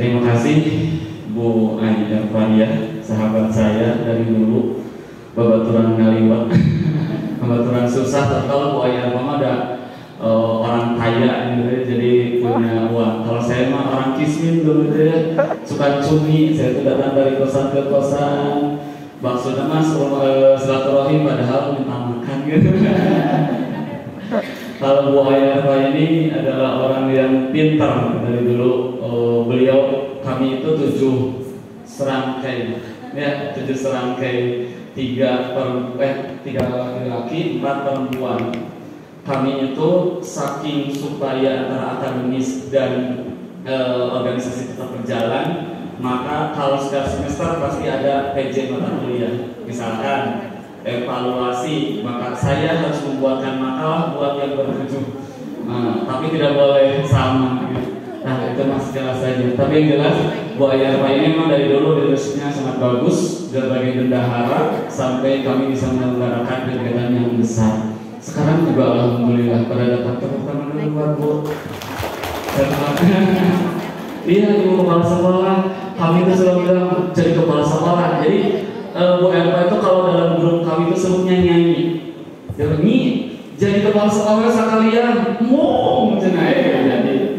Terima kasih Bu Aida Faria, sahabat saya dari dulu, babaturan ngaliwat, babaturan susah. Tapi kalau Bu Aida mama ada orang kaya gitu, jadi punya uang. Kalau saya mah orang kismin dulu gitu ya, suka cumi. Saya tuh datang dari kosan ke kosan, maksudnya mas silaturahim padahal minta makan gitu. Kalau Bu Aida ini adalah orang yang pintar dari dulu. Beliau kami itu 7 serangkai ya, 7 serangkai, 3 laki-laki 4 perempuan. Kami itu saking supaya antara akademis dan organisasi tetap berjalan, maka kalau setiap semester pasti ada PJ mata kuliah. Misalkan evaluasi, maka saya harus membuatkan makalah buat yang ber-7, tapi tidak boleh sama gitu. Nah itu masih jelas saja. Tapi yang jelas Bu Ayarfa ini memang dari dulu leadershipnya sangat bagus, dari bendahara sampai kami bisa menyelenggarakan kegiatan yang besar. Sekarang juga alhamdulillah pada datang tepuk tangan luar Bu. Iya Ibu kepala sekolah, kami itu selalu bilang jadi kepala sekolah. Jadi Bu Ayarfa itu kalau dalam grup kami itu sebutnya nyanyi. Jadi jadi kepala sekolah sekalian, mau jadi.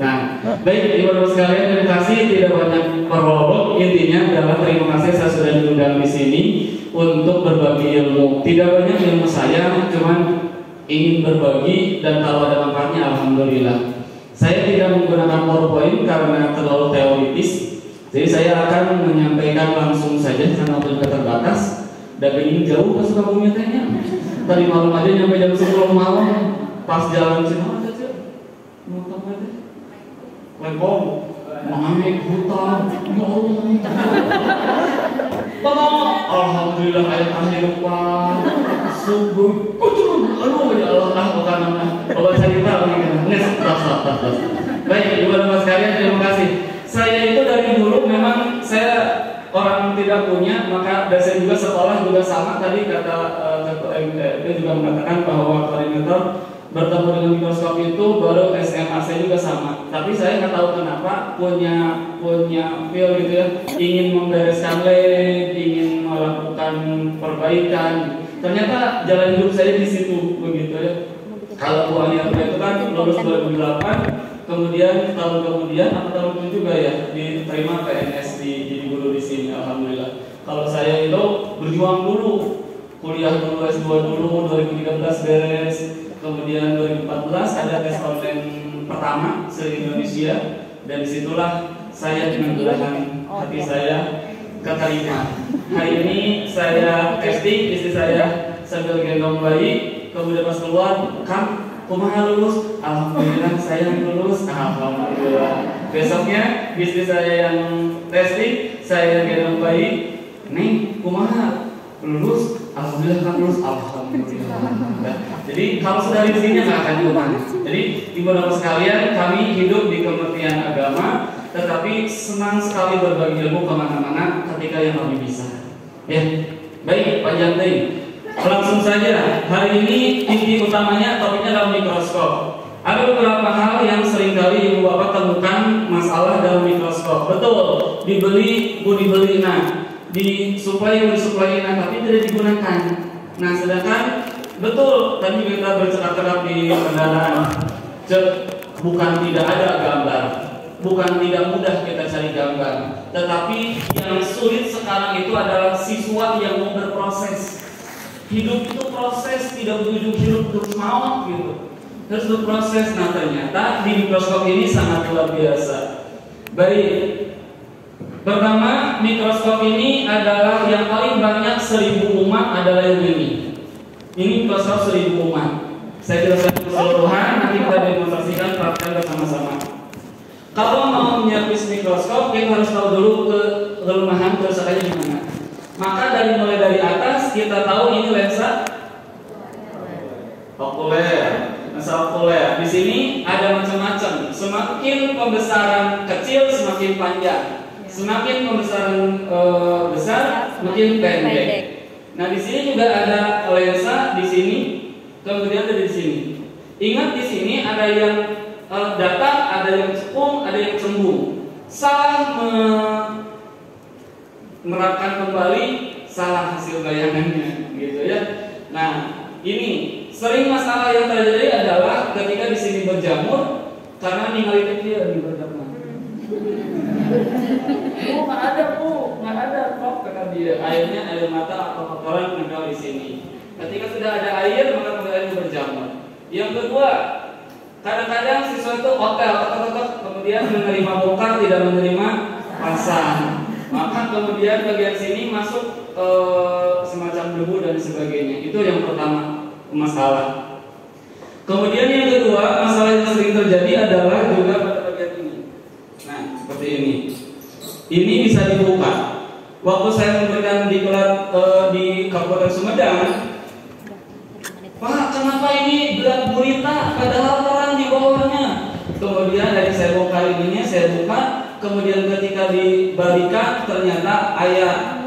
Nah, baik ibu-ibu sekalian, terima kasih, tidak banyak perolok. Intinya adalah terima kasih saya sudah diundang di sini untuk berbagi ilmu. Tidak banyak ilmu saya, cuman ingin berbagi dan kalau ada manfaatnya alhamdulillah. Saya tidak menggunakan PowerPoint karena terlalu teoritis. Jadi saya akan menyampaikan langsung saja karena waktu juga terbatas. Dan ingin jauh ke Sukabumi tanya. Tadi malam aja nyampe jam 10 malam, pas jalan sini aja, mau apa aja? Lempong, mengambil hutan, ya Allah. Alhamdulillah ayat kehidupan subuh. Aduh ya Allah, bukan nama obat cerita lagi. Tas. Baik, ibu-ibu sekalian, terima kasih. Saya itu dari dulu memang saya orang tidak punya, maka dan saya juga sekolah juga sama. Tadi kata dia juga mengatakan bahwa koordinator bertemu dengan mikroskop itu baru SMA. Saya juga sama. Tapi saya nggak tahu kenapa punya feel gitu ya, ingin membereskan lab, ingin melakukan perbaikan. Ternyata jalan hidup saya di situ begitu ya. Kalau Bu Ayarfa itu kan lulus 2008, kemudian tahun kemudian atau tahun itu juga ya diterima PNS jadi guru di sini, alhamdulillah. Kalau saya itu berjuang dulu, kuliah dulu, S2 dulu, 2013 beres, kemudian 2014 ada tes online pertama se-Indonesia, dan disitulah saya dengan belahan hati saya keterima. Hari ini saya testing, istri saya sambil gendong bayi, kemudian pas keluar, Kang, kumaha lulus? Alhamdulillah saya lulus, alhamdulillah. Besoknya istri saya yang testing, saya gendong bayi, Neng, kumaha lulus? Alhamdulillah kan lulus, alhamdulillah. Jadi kalau sudah di sini nggak akan diulang. Jadi ibu-ibu sekalian, kami hidup di Kementerian Agama, tetapi senang sekali berbagi ilmu kemana-mana ketika yang kami bisa. Ya, baik Pak Jantin. Langsung saja, hari ini inti utamanya topiknya dalam mikroskop. Ada beberapa hal yang seringkali ibu bapak temukan masalah dalam mikroskop. Betul, dibeli, nah, disuplai, nah, tapi tidak digunakan. Nah, sedangkan betul tadi kita bercakap-cakap di kendaraan, bukan tidak ada gambar, bukan tidak mudah kita cari gambar, tetapi yang sulit sekarang itu adalah siswa yang mau berproses. Hidup itu proses, tidak berujung hidup terus maut gitu. Terus berproses. Nah ternyata di mikroskop ini sangat luar biasa. Baik. Pertama, mikroskop ini adalah yang paling banyak 1000 umat adalah yang ini. Ini mikroskop 1000 umat. Saya jelaskan keseluruhan, nanti kita demonstrasikan praktek bersama-sama. Kalau mau menyapis mikroskop, kita harus tahu dulu kelemahan kerusakannya di mana. Maka mulai dari atas kita tahu ini lensa okuler. Lensa okuler. Di sini ada macam-macam. Semakin pembesaran kecil semakin panjang. Semakin pembesaran besar semakin pendek. Nah, di sini juga ada lensa di sini, kemudian ada di sini. Ingat di sini ada yang datar, ada yang cekung, ada yang cembung. salah menerapkan kembali salah hasil bayangannya, gitu ya. Nah, ini sering masalah yang terjadi adalah ketika di sini berjamur karena ninggalin dia di berjamur. Oh, nggak ada bu, nggak ada kok kata dia. Airnya air mata atau kotoran meninggal di sini. Ketika sudah ada air maka kemudian berjamur. Yang kedua, kadang-kadang siswa itu hotel kemudian menerima bongkar tidak menerima pasang. Maka kemudian bagian sini masuk semacam debu dan sebagainya. Itu yang pertama masalah. Kemudian yang kedua masalah yang sering terjadi adalah juga pada bagian ini. Nah seperti ini. Ini bisa dibuka. Waktu saya memberikan diklat di Kabupaten Sumedang, Pak, kenapa ini gelap gulita padahal terang di bawahnya? Kemudian dari saya bongkar ininya, saya buka. Kemudian ketika dibalikan ternyata ayat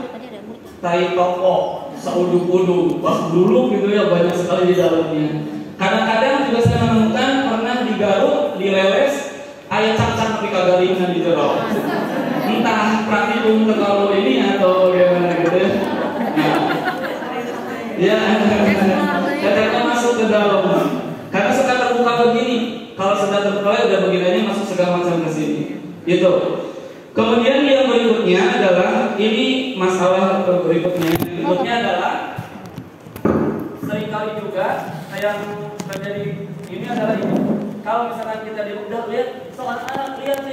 tai toko seuduk-uduk. Pas dulu gitu ya banyak sekali di dalamnya. Kadang-kadang juga saya menemukan pernah digaruk, dileles ayat cak-cak tapi kagaringan di jero. Entah praktikum terlalu ini atau bagaimana gitu ya. Nah, ya, ketika masuk ke dalam, karena suka terbuka begini. Kalau sudah terbuka udah begini masuk segala macam ke sini. Gitu. Kemudian yang berikutnya adalah ini masalah berikutnya. Berikutnya adalah seringkali juga yang terjadi ini adalah ini. Kalau misalkan kita udah lihat soal anak lihat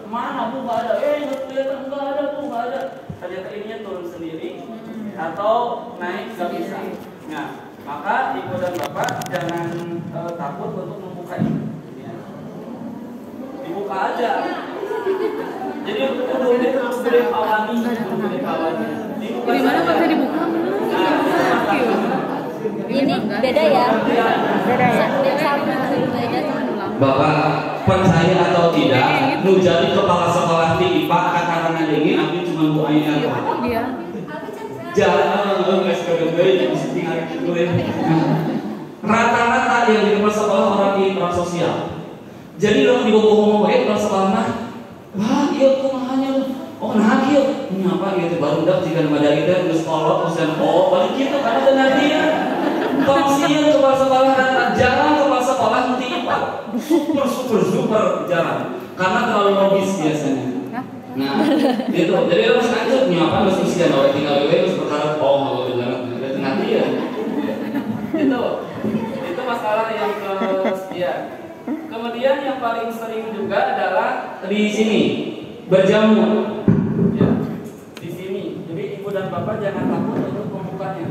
mana bu nggak ada, kelihatan nggak ada bu nggak ada. Ternyata ininya turun sendiri atau naik nggak bisa. Nah maka ibu dan bapak jangan takut untuk membuka ini. Dibuka aja. Jadi ini terus gede kawani. Di mana bisa dibuka? Ini beda ya? Beda ya? Bapak percaya atau tidak, nu jadi kepala sekolah di IPA karena ini aku cuma Bu Aina. Iya. Jangan rata-rata yang di kepala sekolah orang di peran sosial. Jadi lo dibohong baik kepala sekolah mah, wah iya kok mahanya lu, oh nah iya, ini apa gitu baru dak jika ada kita terus kolot terus oh balik gitu karena benar dia. Tongsian kepala sekolah jarang kepala sekolah nanti IPA super jarang karena terlalu logis biasanya. Nah itu jadi lo masih lanjut nyapa masih usia bahwa tinggal gue terus berharap oh kalau dengar ada tengah dia. Itu masalah yang kesekian. Kemudian yang paling sering juga adalah di sini berjamur. Ya, di sini. Jadi ibu dan bapak jangan takut untuk membukanya.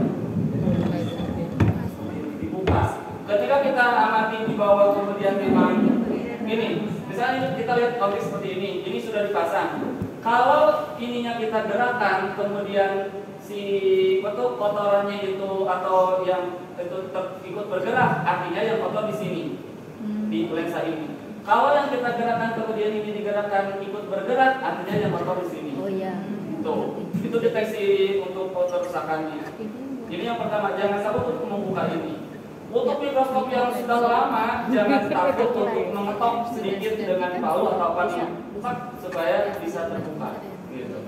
Dibuka. Ketika kita amati di bawah kemudian memang ini, misalnya kita lihat objek seperti ini sudah dipasang. Kalau ininya kita gerakan, kemudian si kotorannya itu atau yang itu ikut bergerak, artinya yang kotor di sini. Di lensa ini. Kalau yang kita gerakan kemudian ini digerakkan ikut bergerak, artinya yang kotor di sini. Oh iya. Tuh, itu deteksi untuk kerusakannya. Ini yang pertama, jangan takut untuk membuka ini. Untuk mikroskop yang sudah lama, jangan takut untuk mengetok sedikit dengan palu atau apanya, supaya bisa terbuka. Gitu.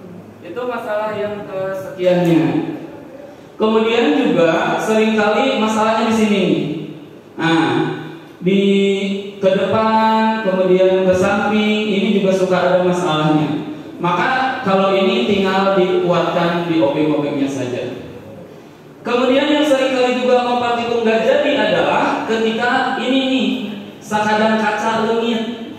Itu masalah yang kesekiannya. Kemudian juga seringkali masalahnya di sini. Nah, di ke depan, kemudian ke samping, ini juga suka ada masalahnya. Maka kalau ini tinggal dikuatkan di obeng-obengnya saja. Kemudian yang seringkali juga mempartikum nggak jadi adalah ketika ini nih sekadang kaca lengit,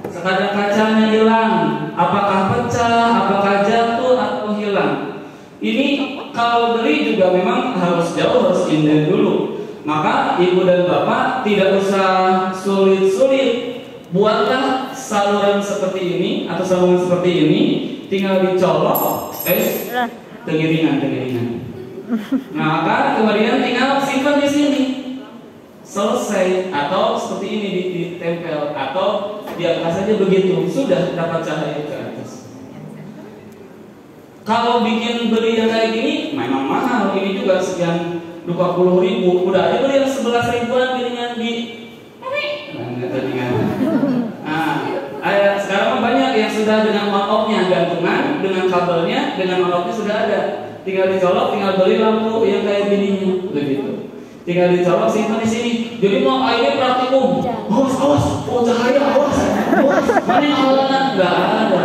sekadang kacanya hilang, apakah pecah, apakah jatuh atau hilang. Ini kalau beli juga memang harus jauh, harus inden dulu. Maka ibu dan bapak tidak usah sulit-sulit, buatlah saluran seperti ini atau sambungan seperti ini, tinggal dicolok, tengiringan. Nah, maka kemudian tinggal simpan di sini, selesai. Atau seperti ini ditempel atau diangkat saja begitu, sudah dapat cahaya ke atas. Kalau bikin beli yang kayak gini, memang mahal. Ini juga sekian 20.000, udah aja beli yang 11 ribuan piringan di nah, ayat sudah dengan on-off-nya, gantungan dengan kabelnya, dengan on-off-nya sudah ada. Tinggal dicolok, tinggal beli lampu yang kayak gininya, begitu. Tinggal dicolok, simpan di sini. Jadi mau airnya praktikum. Awas, awas, oh cahaya, awas, awas. Mana yang alatnya? Nggak ada.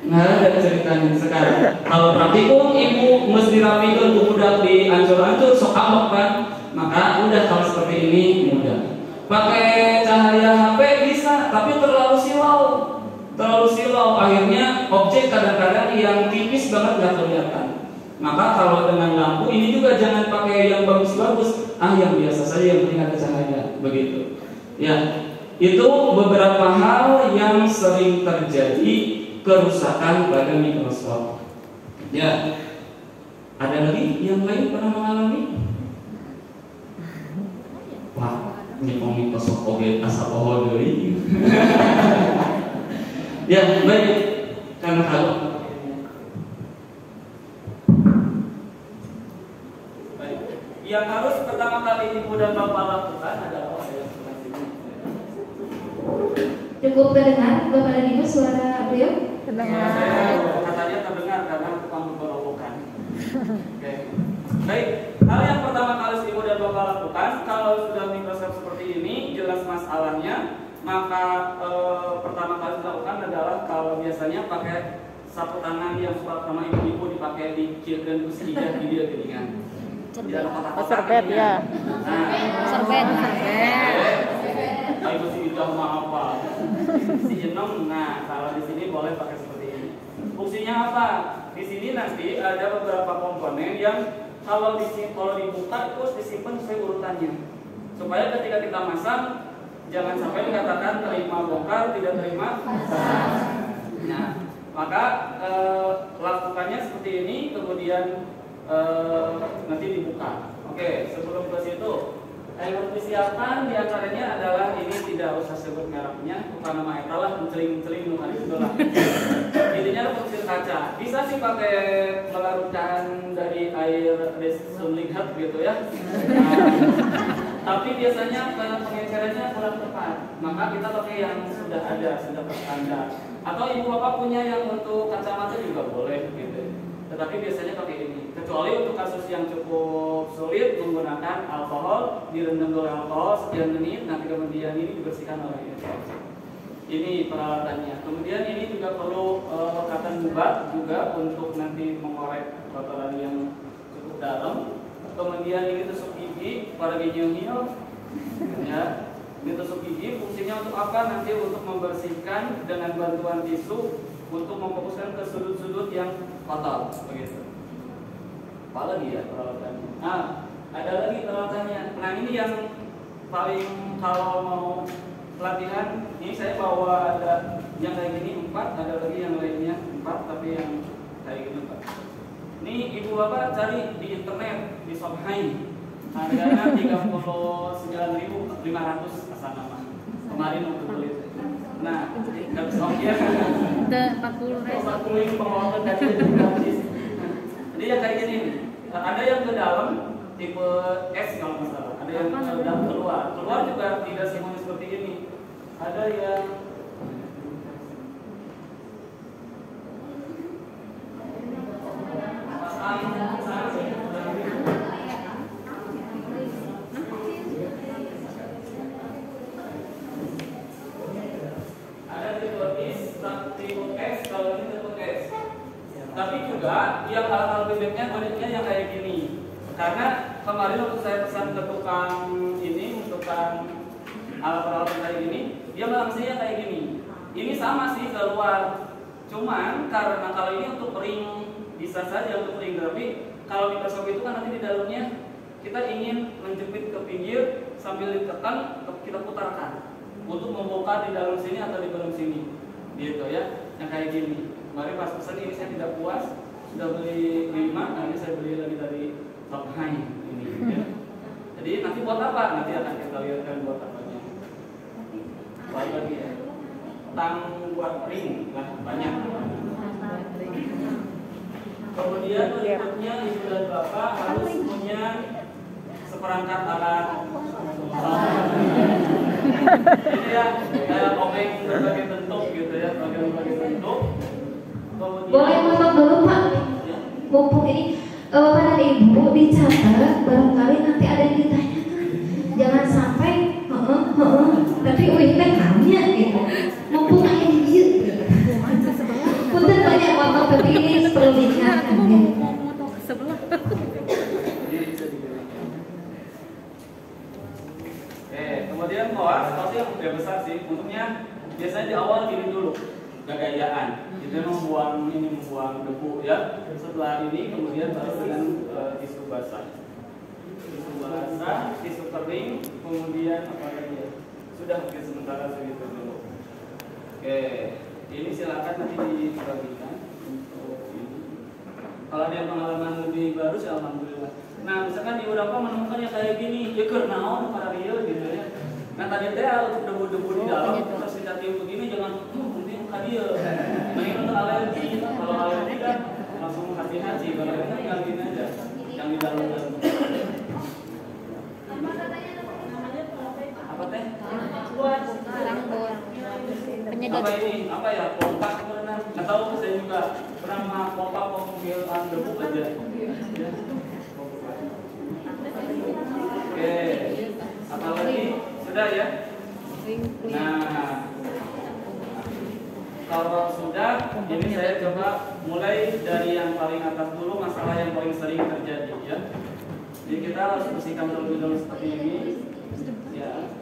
Nggak ada ceritanya sekarang. Kalau praktikum, ibu mesti rapikan budak di ancur-ancur, sok abok kan. Maka udah kalau seperti ini mudah. Pakai cahaya HP bisa, tapi terlalu silau, akhirnya objek kadang-kadang yang tipis banget nggak kelihatan. Maka kalau dengan lampu ini juga jangan pakai yang bagus-bagus, yang biasa saja yang penting ada cahaya, begitu. Ya, itu beberapa hal yang sering terjadi kerusakan pada mikroskop. Ya, ada lagi yang lain pernah mengalami? Wah, ini mikroskop oge asa poho deui. Ya, baik. Karena kalau baik, yang harus pertama kali ibu dan bapak lakukan adalah cukup terdengar Bapak dan Ibu suara beliau? Terdengar. Katanya terdengar karena tukang berobokan. Oke. Baik, hal yang pertama kali ibu dan bapak lakukan kalau sudah mikroskop seperti ini jelas masalahnya, maka pertama kali dilakukan adalah kalau biasanya pakai sapu tangan yang suka sama ibu-ibu dipakai di dan kusidah di dia geningan. Serbet ya. Nah, Serbet. Ibu si Ida mah apa? Si Enom. Nah, kalau di sini boleh pakai seperti ini. Fungsinya apa? Di sini nanti ada beberapa komponen yang kalau dibuka terus disimpan sesuai urutannya. Supaya ketika kita masang jangan sampai dikatakan terima bongkar, tidak terima pasang. Nah, maka lakukannya seperti ini, kemudian nanti dibuka. Oke, sebelum ke situ, yang persiapan diantaranya adalah ini tidak usah sebut mereknya, bukan nama etalah menceling-menceling bukan itu lah. Intinya pensil kaca. Bisa sih pakai melarutkan dari air sunlihat gitu ya. Tapi biasanya pengecarannya kurang tepat. Maka kita pakai yang sudah ada, sudah berstandar. Atau ibu bapak punya yang untuk kacamata juga boleh gitu. Tetapi biasanya pakai ini. Kecuali untuk kasus yang cukup sulit menggunakan alkohol, direndam oleh alkohol sekian menit, nanti kemudian ini dibersihkan oleh ini peralatannya. Kemudian ini juga perlu cotton bud juga untuk nanti mengorek kotoran yang cukup dalam. Kemudian ini tusuk gigi, para gigi-gigi, ya. Ini tusuk gigi fungsinya untuk apa? Nanti untuk membersihkan dengan bantuan tisu untuk memfokuskan ke sudut-sudut yang kotor, begitu. Apa lagi ya peralatannya? Nah, ada lagi peralatannya. Nah, ini yang paling kalau mau pelatihan, ini saya bawa ada yang kayak gini 4, ada lagi yang lainnya 4, tapi yang kayak gini 4. Ini ibu bapak cari di internet di Shopee. Harganya 39.500 asal nama. Kemarin waktu beli. Nah, nggak bisa ongkir. 40 pengelolaan dari gratis. Jadi yang kayak gini, ada yang ke dalam tipe S kalau nggak salah. Ada yang udah keluar juga tidak semuanya seperti ini. Ada yang tapi juga yang hal-hal bebeknya yang kayak gini. Karena kemarin waktu saya pesan ke tukang ini, tukang alat-alat kayak gini, dia langsungnya kayak gini. Ini sama sih keluar. Cuman karena kalau ini untuk ring bisa saja untuk ring, tapi kalau mikroskop itu kan nanti di dalamnya kita ingin menjepit ke pinggir sambil ditekan kita putarkan untuk membongkar di dalam sini atau di dalam sini, gitu ya. Yang kayak gini. Kemarin pas pesan ini saya tidak puas, sudah beli 5, nah ini saya beli lagi dari Shopee ini. Ya. Jadi nanti buat apa? Nanti akan kita lihatkan buat apanya. Baik lagi ya. Tang buat ring lah banyak. Kemudian berikutnya ibu dan bapak harus punya seperangkat alat. Ini ya kayak obeng berbagai bentuk gitu. gitu ya, bagian-bagian bentuk. Boleh motong dulu Pak. Ya. Mumpung ini Bapak dan Ibu dicatat, barangkali nanti ada yang ditanyakan. Jangan sampai tapi wih teh tanya gitu. Mumpung aya di dieu. Punten banyak motong tapi ini perlu diingatkan ya. Mau ke sebelah. Kemudian koas pasti yang udah besar sih. Untuknya biasanya di awal gini dulu, gagayaan. Itu membuang debu ya. Setelah ini kemudian baru dengan tisu basah. Tisu basah, tisu kering, kemudian apa lagi ya? Sudah mungkin sementara segitu dulu. Oke, ini silakan nanti dibagikan untuk ini. Kalau ada pengalaman lebih baru sih alhamdulillah. Nah, misalkan di Urapa menemukannya kayak gini, ya kernaon para rio gitu ya. Nah tadi teh debu-debu di dalam terus kita tiup begini jangan nanti muka dia. Nah ini untuk alergi, kalau alergi kan langsung hati-hati. Kalau itu tinggal gini aja, yang di dalam. Apa teh? Penyedot. Apa ini? Apa ya? Pompa pernah? Nggak tahu saya juga pernah pompa pembuangan debu aja. Ya. Oke, apa lagi? Sudah ya? Nah, kalau sudah, ini saya coba mulai dari yang paling atas dulu, masalah yang paling sering terjadi ya. Jadi kita harus bersihkan terlebih dahulu seperti ini. Ya,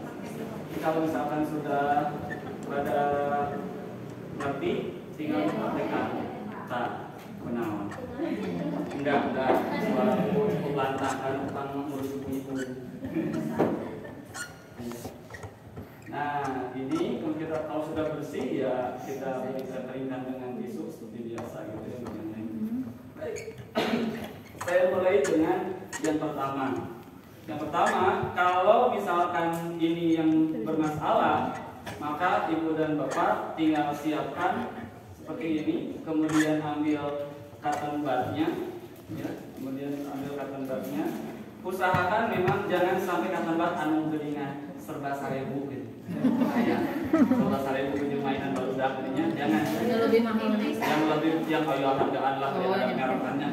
kalau misalkan sudah pada ngerti, tinggal mempraktekkan. Tak, benar. Enggak, suara cukup lantakan utang ngurus ibu. Nah, ini kalau sudah bersih ya kita bisa keringkan dengan tisu seperti biasa gitu ya. Baik. Saya mulai dengan yang pertama. Yang pertama, kalau misalkan ini yang bermasalah, maka ibu dan bapak tinggal siapkan seperti ini, kemudian ambil cotton budnya, ya, kemudian ambil cotton budnya. Usahakan memang jangan sampai cotton bud anu geuningan 13.000 gitu. Kayak 13.000 punya mainan baru dah gitunya, jangan. Yang lebih mahal. Yang lebih yang kayak hargaan lah, kayak ada merekannya.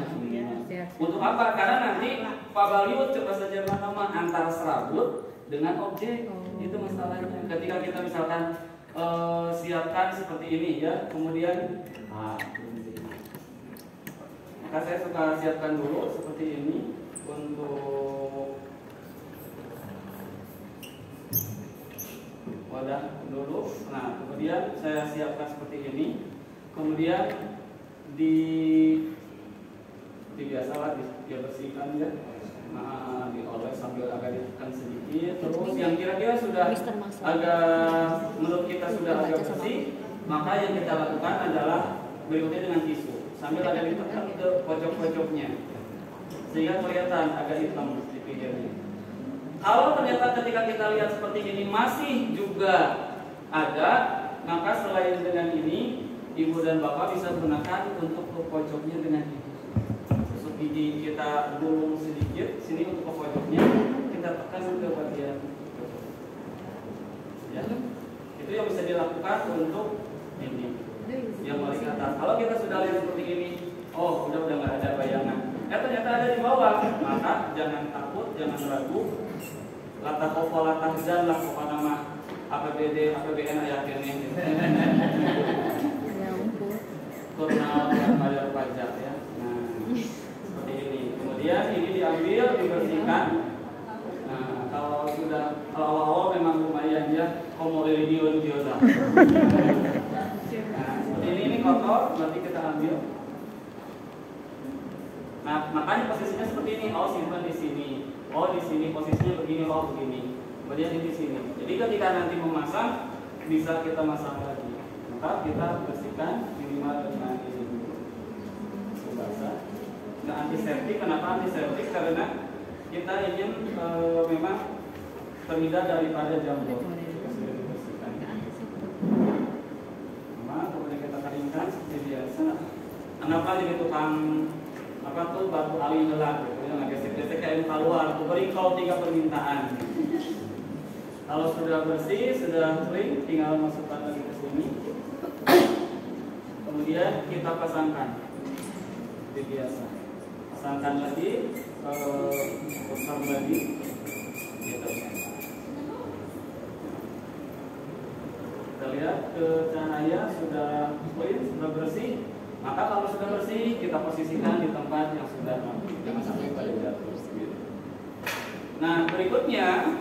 Untuk apa? Karena nanti Pak Baliut coba saja nama antara serabut dengan objek. Itu masalahnya. Ketika kita misalkan siapkan seperti ini ya, kemudian maka saya suka siapkan dulu seperti ini untuk wadah dulu. Nah, kemudian saya siapkan seperti ini. Kemudian biasalah dia bersihkan ya. Nah, dioles sambil agak ditekan sedikit. Terus yang kira-kira sudah agak menurut kita sudah agak bersih, maka yang kita lakukan adalah berikutnya dengan tisu sambil agak ditekan ke pojok-pojoknya sehingga kelihatan agak hitam di pinggirnya. Kalau ternyata ketika kita lihat seperti ini masih juga ada, maka selain dengan ini, ibu dan bapak bisa gunakan untuk ke pojoknya dengan ini. Tusuk gigi kita gulung sedikit, sini untuk ke pojoknya, kita tekan ke bagian pojok. Ya, itu yang bisa dilakukan untuk ini. Yang paling atas. Kalau kita sudah lihat seperti ini, oh udah nggak ada bayangan. Ternyata ada di bawah, maka jangan takut, jangan ragu. Latah koko, latah zan lah, apa nama APBD, APBN ayatin ini. Turnal yang bayar pajak ya. Nah, seperti ini. Kemudian ini diambil, dibersihkan. Nah, kalau awal-awal memang lumayan ya, komoledion dioda. Nah, seperti ini kotor, berarti kita ambil. Nah, makanya posisinya seperti ini. Oh, simpan di sini. Oh, di sini posisinya begini. Oh, begini. Kemudian di sini. Jadi ketika nanti memasang, bisa kita masang lagi. Maka kita bersihkan minimal dengan ini dulu. Basah. Nah, antiseptik. Kenapa antiseptik? Karena kita ingin memang terhindar daripada jamur. Sudah dibersihkan. Nah, kemudian kita keringkan seperti biasa. Kenapa jadi tukang apa tuh batu ali gelap gitu ya, gesek-gesek kayak keluar, beri kau 3 permintaan. Kalau sudah bersih, sudah kering, tinggal masukkan lagi ke sini. kemudian kita pasangkan. Seperti biasa. Pasangkan lagi, pasang lagi. Kita lihat ke cahaya sudah clean, sudah bersih. Maka kalau sudah bersih, kita posisikan di tempat yang sudah rapi, jangan sampai pada jatuh. Nah, berikutnya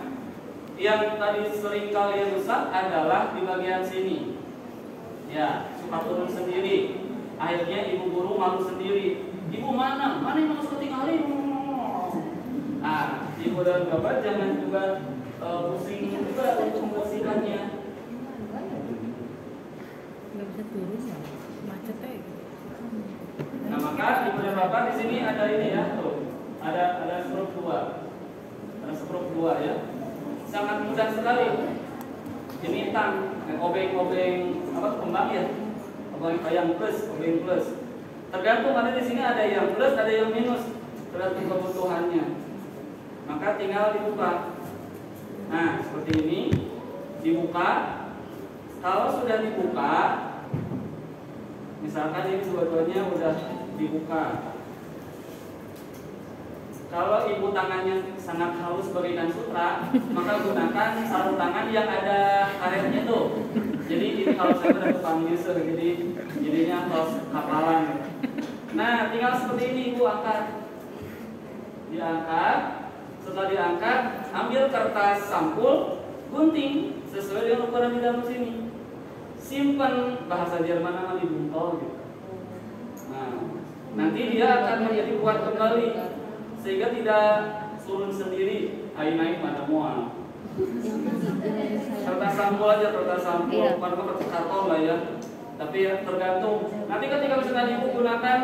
yang tadi sering kali rusak adalah di bagian sini. Ya, suka turun sendiri. Akhirnya ibu guru malu sendiri. Ibu mana? Mana yang harus ketinggalin? Nah, ibu dan bapak jangan juga pusing juga untuk membersihkannya. Nggak bisa turun ya, macetnya gitu. Nah, maka ibu dan bapak di sini ada ini ya, tuh. Ada skrup 2. Ada skrup 2 ya. Sangat mudah sekali. Ini tang, obeng apa kembang ya? Obeng yang plus, obeng plus. Tergantung ada di sini ada yang plus, ada yang minus, tergantung kebutuhannya. Maka tinggal dibuka. Nah, seperti ini dibuka. Kalau sudah dibuka, misalkan ini dua-duanya udah dibuka. Kalau ibu tangannya sangat halus berikan sutra, maka gunakan sarung tangan yang ada karetnya tuh. Jadi ini kalau saya udah tukang nyisir, jadi jadinya tos kapalan. Nah, tinggal seperti ini ibu angkat. Diangkat. Setelah diangkat, ambil kertas sampul, gunting sesuai dengan ukuran di dalam sini. Simpan, bahasa Jerman namanya dibungkol gitu. Nah, nanti dia akan menjadi kuat kembali sehingga tidak turun sendiri. Naik pada mual. Kertas sampul aja, kertas sampul, bukan kertas karton lah ya. Tapi ya tergantung. Nanti ketika misalnya ibu gunakan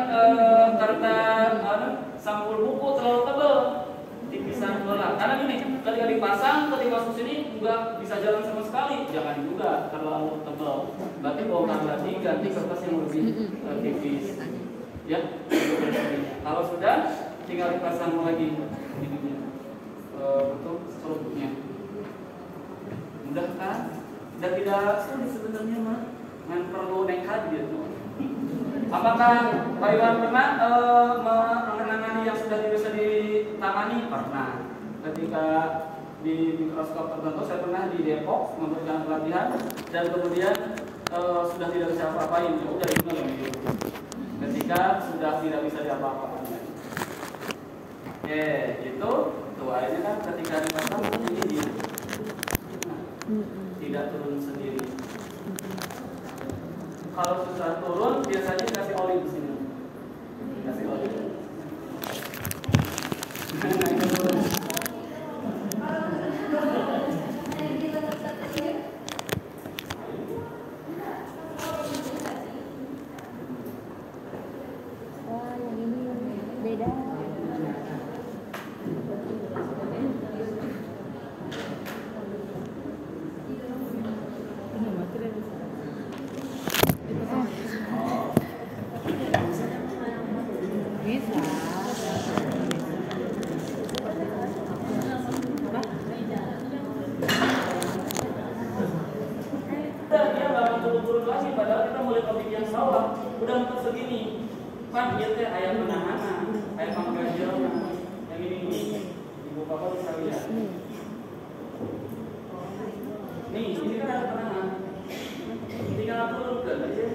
kertas sampul buku terlalu tebal, dipisah dua. Karena gini, ketika dipasang, ketika masuk sini juga bisa jalan sama sekali. Jangan juga terlalu tebal. Berarti bongkar lagi, ganti kertas yang lebih tipis. Ya, kalau sudah, tinggal dipasang lagi ininya untuk serupnya. Mudah kan? Dan tidak sulit sebenarnya mah. Ngan perlu nekat gitu. Apakah Pak Iwan pernah mengenangani yang sudah bisa ditangani? Pernah. Ketika di mikroskop tertentu saya pernah di Depok memberikan pelatihan dan kemudian sudah tidak bisa apa-apain. Ya udah itu loh. Ketika sudah tidak bisa diapa-apakan. Oke, itu tuh akhirnya kan ketika dipasang ini dia tidak turun sendiri. Kalau susah turun, biasanya kasih oli di sini. Kasih oli. Wah, yang ini beda. Bisa. Dia nggak akan turun-turun lagi, padahal kita mulai topik yang bawah udah untuk segini. Pan dia teh ayam menahan, ayam pangganjel, yang ini ibu bapak bisa lihat. Nih, ini kan ada penahan. Tinggal turun ke aja,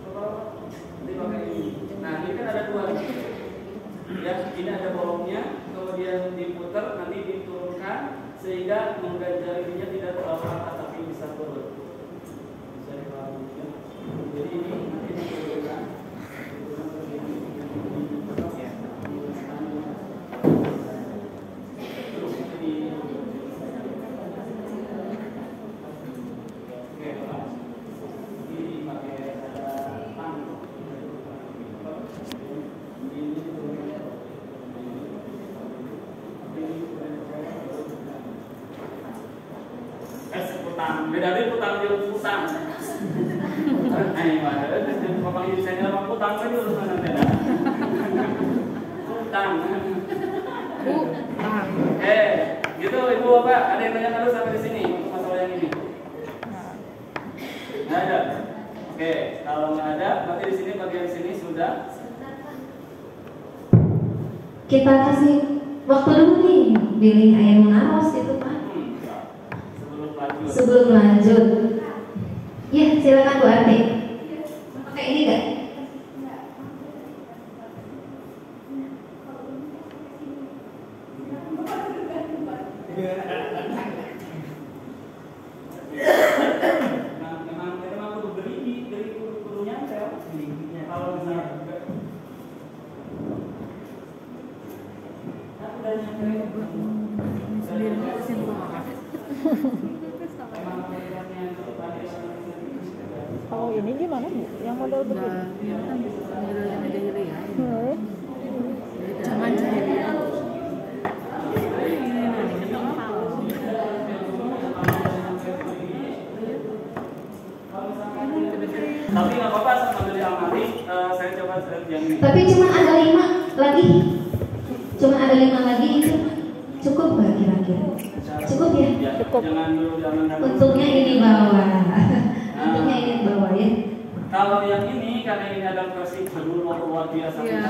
bapak dipakai ini. Nah, ini kan ada dua. Ya, ini ada bolongnya, kemudian diputar, nanti diturunkan sehingga mengganjalinya tidak terlalu atas tapi bisa turun. Bisa dipahami. Jadi ini nanti diturunkan. Beda dari putang dia putang. Ayo, ada bapak ibu saya dalam putang tadi urusan beda. Putang. Gitu ibu bapak, ada yang tanya terus sampai di sini untuk masalah yang ini? Nggak ada. Oke, kalau nggak ada, berarti di sini bagian sini sudah. Kita kasih waktu dulu nih, pilih ayam naros itu Pak. Sebelum lanjut. Ya, silakan Bu Ati. Pakai ini enggak? Memang kudu beri kudunya saya. Kalau misalnya Kalau ini gimana Bu? Yang model begini? Ya kan modelnya aja gitu ya. Hmm. Cuman saya tapi nggak apa-apa sambil diamati, saya coba lihat yang ini. Tapi cuma ada 5 lagi. Cuma ada 5 lagi itu. Cukup nggak kira-kira? Cukup ya? Cukup. Jangan dulu diamankan. Untungnya ini bawah. Untungnya ini bawah ya. Kalau yang ini karena ini ada versi jadul luar biasa. Iya.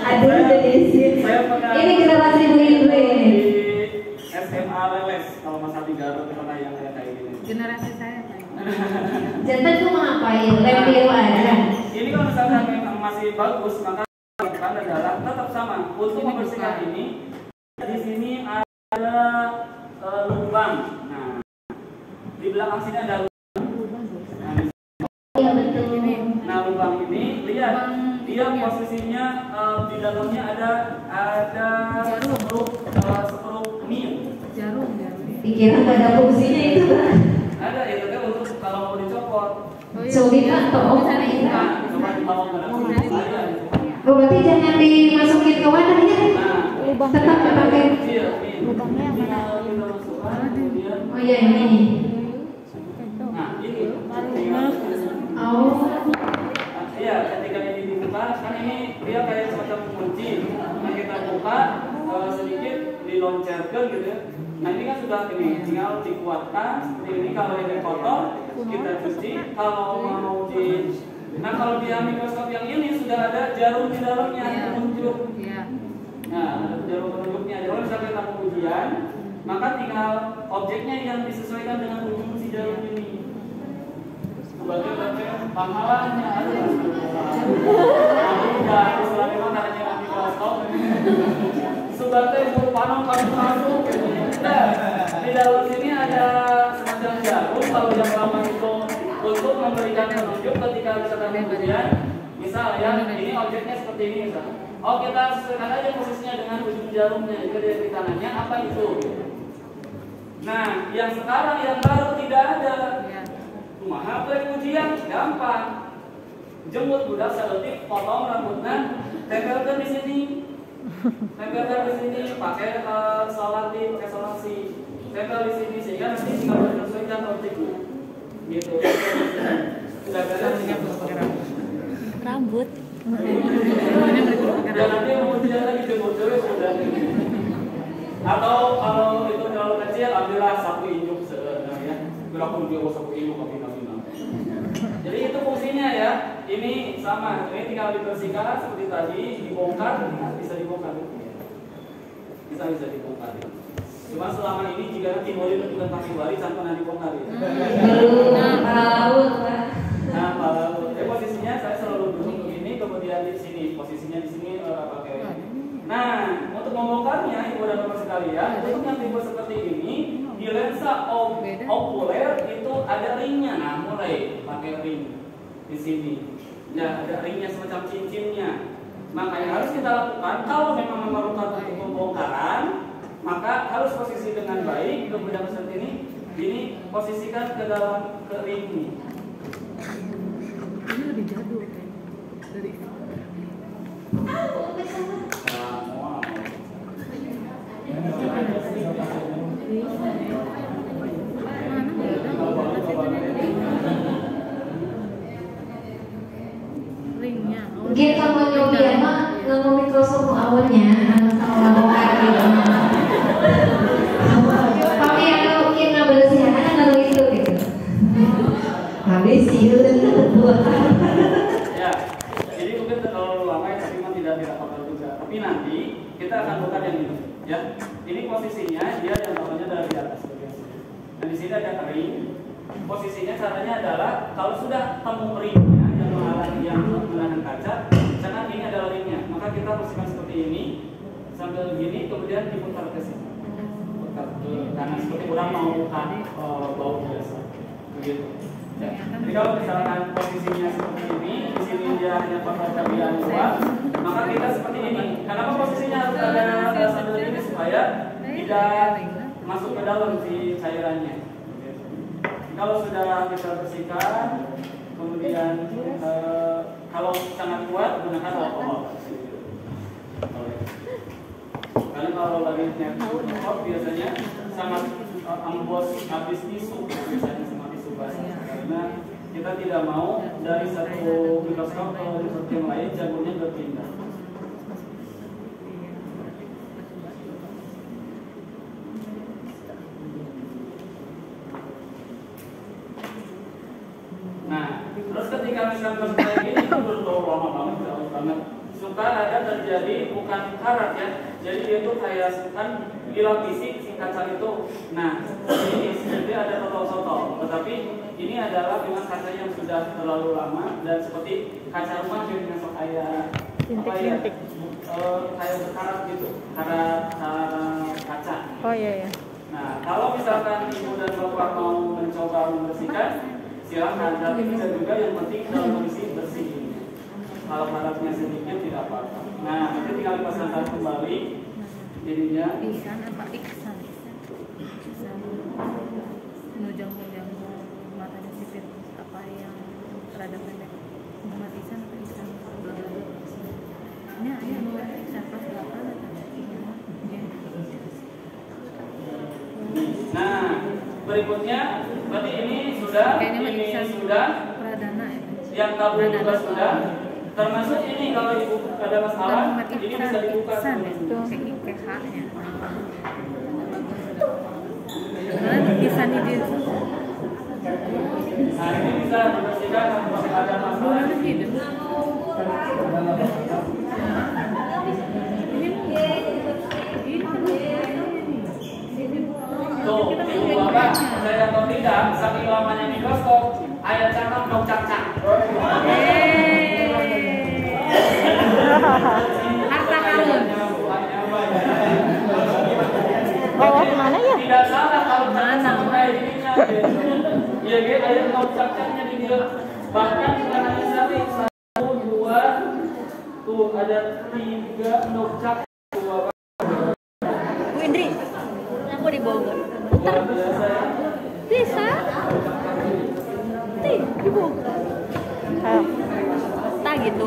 Aduh udah diisi. Ini generasi Bu Indri. Di SMA Leles kalau Mas Adi Garut pernah yang kayak gini. generasi saya Pak. Jantan tuh mau ngapain? Lem biru aja. Ini kalau misalkan memang masih bagus maka tanda adalah tetap sama. Untuk membersihkan ini di sini ada lubang. Nah, di belakang sini ada lubang. Iya betul. Nah, lubang ini lihat dia posisinya di dalamnya ada seperuk mie. Jarum. Dikira nggak ada fungsinya itu Pak. Ada itu kan untuk kalau mau dicopot. Coba Pak, tolong. Nah, coba dibawa ke dalam aja. Oh, berarti jangan dimasukin ke wadahnya kan? Nah, Lubang Tetap dipakai. kecil. Lubangnya yang mana? Kita masukkan kemudian. Oh iya ini. Nah, ini. Tinggal. Oh. Iya, ketika ini dibuka, kan ini dia kayak semacam kunci. Nah, kita buka sedikit, diloncerkan gitu ya. Nah, ini kan sudah ini, tinggal dikuatkan seperti ini. Kalau ini kotor, kita cuci. Kalau mau nah kalau di mikroskop yang ini sudah ada jarum di dalamnya, penunjuk. Iya. Nah, ada jarum penunjuknya. Kalau misalnya kita mau ujian, maka tinggal objeknya yang disesuaikan dengan ujung si jarum ini. Sebagai pahalanya ada udah memang caranya mikroskop sebagai panong masuk nah di dalam sini ada semacam jarum kalau yang lama itu untuk memberikan penunjuk ketika kita ujian misal ya ini objeknya seperti ini misal kita sesuaikan aja posisinya dengan ujung jarumnya jika di kanannya apa itu nah yang sekarang yang baru tidak ada kumaha ujian gampang. Jemput budak seletik, potong rambutnya, tempelkan di sini. Tempelkan di sini pakai solati, pakai solasi. Tempel di sini sehingga nanti tinggal menyesuaikan objeknya. Gitu. Sudah ada sehingga pakai rambut. Rambut. Dan nanti mau ujian lagi jemput dulu sudah. Atau kalau itu terlalu kecil, ambillah sapu induk sebenarnya. Berapa dia sapu induk kabina. Jadi itu fungsinya ya. Ini sama. Ini tinggal dibersihkan seperti tadi, dibongkar, bisa dibongkar. Bisa dibongkar. Cuma selama ini jika nanti mau dilakukan pakai wari, jangan pernah dibongkar. Nah, posisinya saya selalu duduk begini, kemudian di sini posisinya di sini pakai. Nah, untuk membongkarnya, ibu dan bapak sekalian, untuk yang tipe seperti ini. Di lensa okuler itu ada ringnya, nah mulai pakai ring di sini. Ya ada ringnya semacam cincinnya. Makanya harus kita lakukan kalau memang memerlukan untuk pembongkaran, maka harus posisi dengan baik. Kemudian seperti ini posisikan ke dalam ke ring ini. Ini lebih jadul kan dari ringnya. Gitu mau nyobi mah nggak mau Microsoft awalnya, sama bongkar gitu. Tapi yang kita bersihan kan lalu itu gitu. habis sieun buat. Ya, jadi mungkin terlalu lama ya, tapi memang tidak apa-apa juga. Tapi nanti kita akan buka yang ini, ya. Ini posisinya dia yang namanya dari atas. Nah di sini ada ring. Posisinya caranya adalah kalau sudah temu ringnya yang menahan kaca, misalkan ini adalah ringnya, maka kita posisikan seperti ini sambil begini, kemudian diputar ke sini, putar ke kanan seperti orang mau buka bau biasa, begitu. Ya. Jadi kalau misalkan posisinya seperti ini, di sini dia hanya pakai bagian luar, maka kita seperti ini. Kenapa posisinya harus ada sambil ini supaya tidak masuk ke dalam si cairannya. Kalau sudah kita bersihkan, kemudian kalau sangat kuat gunakan alkohol. Karena kalau lagi alkohol biasanya sangat ambos habis tisu biasanya sama tisu basah. Karena kita tidak mau dari satu mikroskop ke mikroskop yang lain jamurnya berpindah. Nah, terus ketika misalkan seperti ini itu berlalu lama banget, jauh banget. Suka ada terjadi bukan karat ya, jadi dia tuh kayak kan dilapisi si kaca itu. Nah, ini sebenarnya ada totol-totol, tetapi ini adalah memang kaca yang sudah terlalu lama dan seperti kaca rumah yang masuk kayak apa ya, kayak berkarat gitu, karat kaca. Oh iya ya. Nah, kalau misalkan ibu dan bapak mau mencoba membersihkan, silakan, tapi bisa juga yang penting dalam kondisi bersih ini. Kalau harapnya sedikit tidak apa-apa. Nah, nanti tinggal dipasangkan kembali jadinya. Iksan apa iksan? Iksan. Nujang-nujang matanya sipit apa yang rada pendek. Muhammad Iksan atau Iksan? Ini ayah bukan Iksan pas 8 atau? Nah, berikutnya berarti ini sudah, ini sudah, Pradana ya. yang kabur juga sudah. Termasuk ini kalau ibu ada masalah, ini bisa dibuka. Iksan itu KH-nya. Karena Iksan ini Nah, ini bisa dibersihkan kalau ada masalah. Tuh, ibu bapak, saya tahu tidak, saking lamanya mikroskop, ayat cakap dok cak-cak. harta karun. Lewat mana ya? Tidak salah kalau Mana? Iya, gitu, ayat dok cak-caknya di dia. Bahkan bukan hanya satu, 1, 2, tuh ada 3 dok cak. Bu Indri, aku di Bogor. Luar biasa ya. Bisa? Di Bogor. Tak gitu.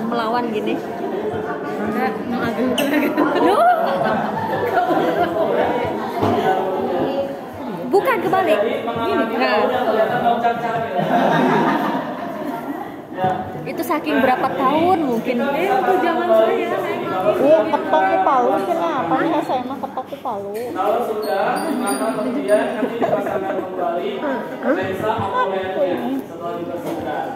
Melawan gini. Enggak, no aku. Aduh. Bukan kebalik. Jadi mengalami Nah, udah kelihatan dok cak-cak ya. Ya. itu saking berapa tahun mungkin. Itu zaman saya. Ketok ke Palu kenapa nih saya mah ketok ke Palu. Kalau sudah, maka kemudian nanti dipasangkan kembali lensa OLED-nya setelah dibersihkan.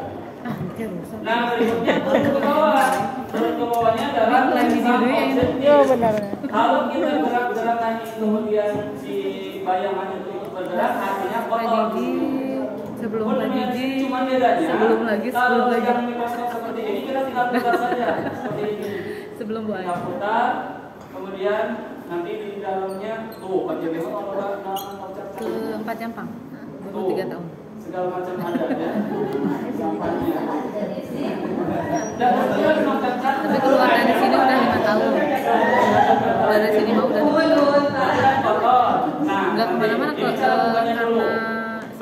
Nah, berikutnya turun ke bawah. Turun ke bawahnya adalah lensa objektif. Iya benar. Kalau kita gerak-gerakan ini kemudian si bayangannya itu ikut bergerak, artinya kotor. Sebelum lagi Cuma bedanya, sebelum lagi kalau yang mikroskop seperti ini kita tinggal putar saja seperti ini. sebelum Bu Kita Ayu. putar, kemudian nanti di dalamnya tuh kajian Ke 4 Jampang. Baru 3 tahun. segala macam ada ya. Sampahnya. Dan kemudian mengangkat. Tapi keluar dari sini udah 5 tahun. Keluar dari sini mah udah 5 tahun. Nah, Enggak kemana-mana kok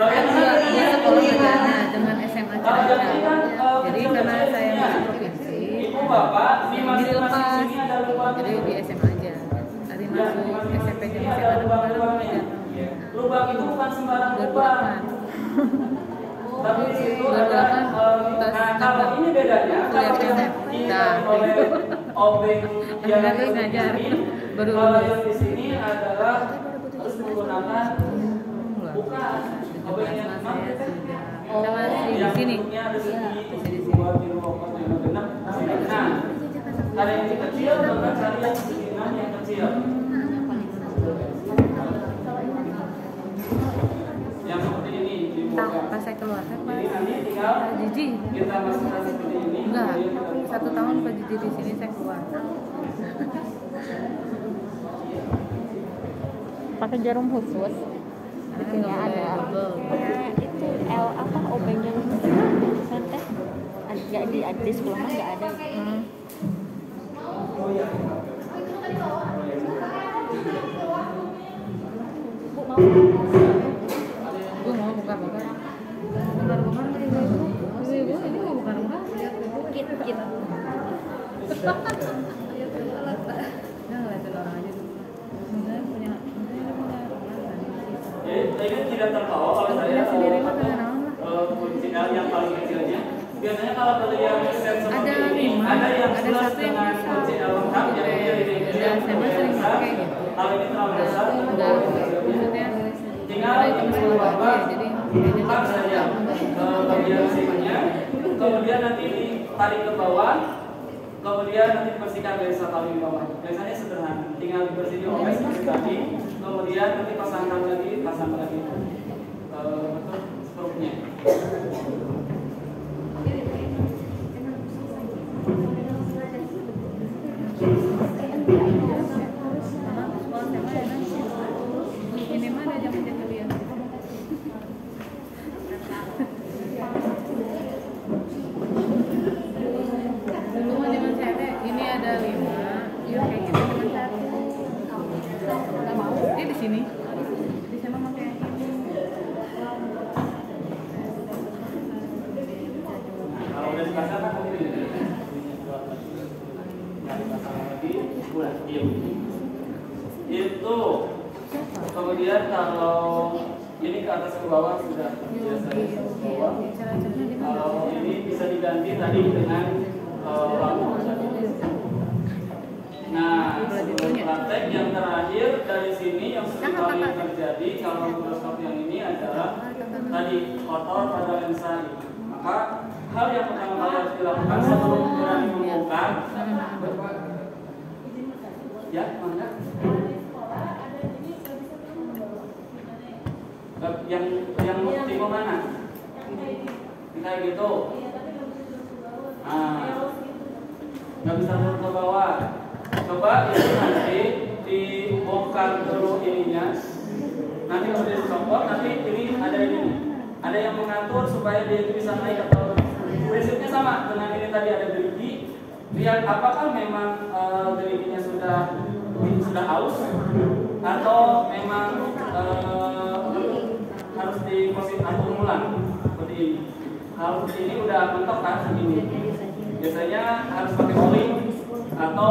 karena dia sekolah negara dengan SMA Cilacap. Jadi karena saya masuk provinsi, Ibu Bapak, di dilepas. masing-masing sini ada lubang. Jadi di SMA aja. Tadi masuk SMP dan SMA ada lubang. Lubang itu bukan sembarang lubang. 2008. Tapi di situ 2008 ada, nah kalau ini bedanya kuliah kalau yang PNS. Nah. oleh obeng yang Akhirnya gue ngajar. ini, Baru kalau lulus. yang di sini adalah harus menggunakan bukan Obengnya Asma saya sudah. Oh. Sama di yang sini. bentuknya ada Iya. segi dua biru opat lima genap. Nah, ada yang kecil bahkan cari yang seginian yang kecil. Yang seperti ini dibuka. Pas saya keluar kan Jadi Pak nanti tinggal Jiji. kita masukkan seperti ini. Enggak, kemudian kita 1 tahun Pak Jiji di sini saya keluar. Pakai jarum khusus. Di sini ada. Kayak itu L apa obeng yang kan teh. Enggak di sekolah mah enggak ada. Bu mau Ibu mau bongkar-bongkar. Bongkar-bongkar nih ibu. Ibu ini mau bongkar-bongkar. kit. Nah, ngeliatin orang aja dulu. Mungkin punya Jadi ini tidak terbawa kalau saya sendiri mah pengen naon lah. kunci L yang paling kecilnya. Biasanya kalau kalian set seperti Ada ini, 5, ada yang ada plus 1 yang dengan besar. kunci L lengkap yang kecil ini. Dan saya mah sering pakai gitu. Kalau ini terlalu besar, Enggak, maksudnya tinggal ada item sekolah Bapak baru ya, jadi buka saja ke bagian sininya, kemudian nanti ditarik ke bawah, kemudian nanti dibersihkan dari paling di bawah. Biasanya sederhana, tinggal dibersihin oleh seperti tadi, kemudian nanti pasang lagi betul struknya. karena sekolah saya mah enak. Ini mah ada jam-jam dia. Dulu mah zaman saya teh ini ada 5, yang kayak gitu cuma 1. Nggak mau. Dia di sini. Di sana pakai yang ini. Kalau udah dipasang kan nanti dipasang lagi, bulan diem. Itu kemudian kalau ini ke atas ke bawah sudah biasanya ke bawah. Cara-caranya gimana? Kalau ini bisa diganti tadi dengan lampu. Nah, sebelum praktek yang terakhir dari sini yang sering kali terjadi kalau mikroskop yang ini adalah tadi kotor pada lensa ini. Maka hal yang pertama kali harus dilakukan sebelum berani membongkar, ya, mana? Yang tipe mana? Kayak gitu. Nah, nggak bisa turun ke bawah. Coba itu nanti dibongkar dulu ininya. Nanti kalau dia dicopot, nanti ini ada yang mengatur supaya dia itu bisa naik atau prinsipnya sama dengan ini tadi ada gerigi. Lihat apakah memang geriginya sudah aus atau memang harus diposisi atur ulang seperti ini. Kalau seperti ini udah mentok kan segini. Biasanya harus pakai oli atau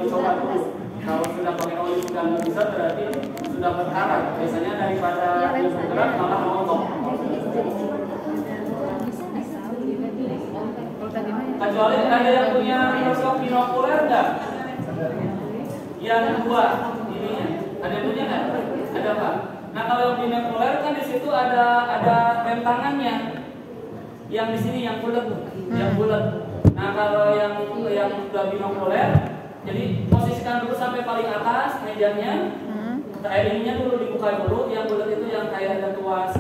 dicoba dulu. Kalau sudah pakai oli sudah nggak bisa berarti sudah berkarat. Biasanya daripada dia bergerak malah montok. Kecuali ada yang punya mikroskop binokuler nggak? Yang dua ininya. Ada yang punya nggak? Ada Pak. Nah kalau yang binokuler kan di situ ada rem tangannya. Yang di sini yang bulat, yang bulat. Nah kalau yang udah binokuler, jadi posisikan dulu sampai paling atas mejanya. Ininya dulu dibuka dulu. Yang bulat itu yang kayak ada tuas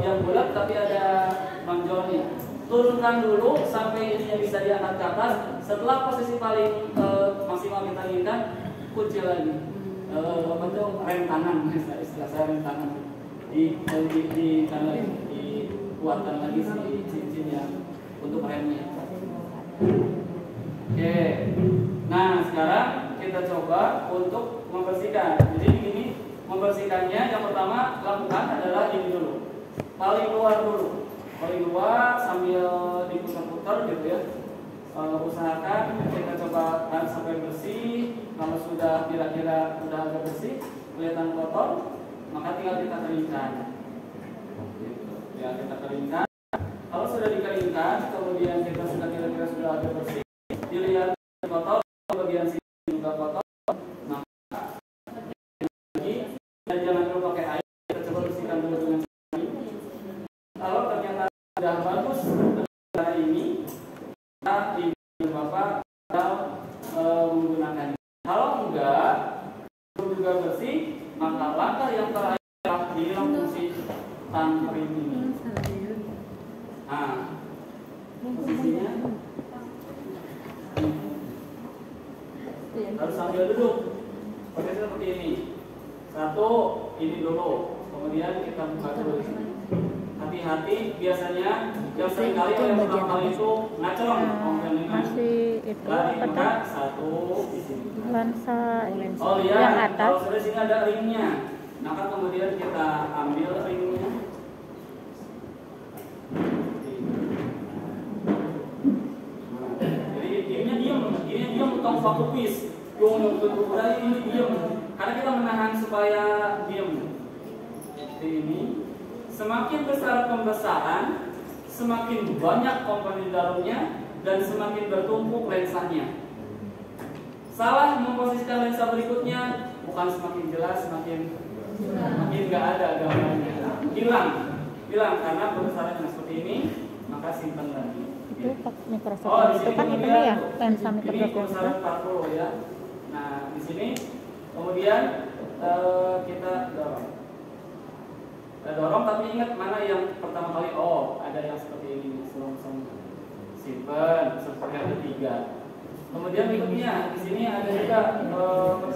yang bulat tapi ada manjolnya. Turunkan dulu sampai ininya bisa diangkat ke atas. Setelah posisi paling maksimal kita inginkan, kunci lagi. Apa itu rem tangan, istilah saya rem tangan. Dikuatkan lagi si cincinnya untuk remnya. Oke. Nah sekarang kita coba untuk membersihkan. Jadi begini membersihkannya. Yang pertama lakukan adalah ini dulu. Paling luar dulu. Paling luar sambil diputar-putar gitu ya. Usahakan kita coba kan sampai bersih. Kalau sudah kira-kira udah agak bersih, kelihatan kotor, maka tinggal kita keringkan. Ya kita keringkan. Kalau sudah dikeringkan, kemudian kita sudah kira-kira sudah agak bersih, dilihat kotor, bagian sini juga kotor, maka lagi dan jangan lupa pakai air. Kita coba bersihkan dulu dengan sini. sudah bagus hari ini, ibu bapak menggunakan. Kalau enggak, juga bersih, maka langkah yang terakhir hilang fungsi tanpa ini. Nah, posisinya harus sambil duduk. Posisi seperti ini. Satu, ini dulu. Kemudian kita buka dulu di sini. Hati-hati, biasanya yang sering kali yang pertama kali itu ngacrong. Masih itu lari apa buka, satu di sini. lensa Oh yang iya, atas. kalau sudah sini ada ringnya. Maka kemudian kita ambil ringnya. Jadi ini diam untuk fokus. Udah ini diam. Karena kita menahan supaya diam. Seperti ini. Semakin besar pembesaran, semakin banyak komponen di dalamnya dan semakin bertumpuk lensanya. Salah memposisikan lensa berikutnya, bukan semakin jelas, semakin nggak ada gambarnya. Hilang karena pembesarannya seperti ini, maka simpan lagi. Itu mikroskop itu kan itu ya lensa Ini mikroskop itu. pembesaran 40 ya. Nah di sini kemudian kita dorong, tapi ingat mana yang pertama kali. Oh, ada yang seperti ini, simpan seperti yang ketiga. Kemudian berikutnya di sini ada juga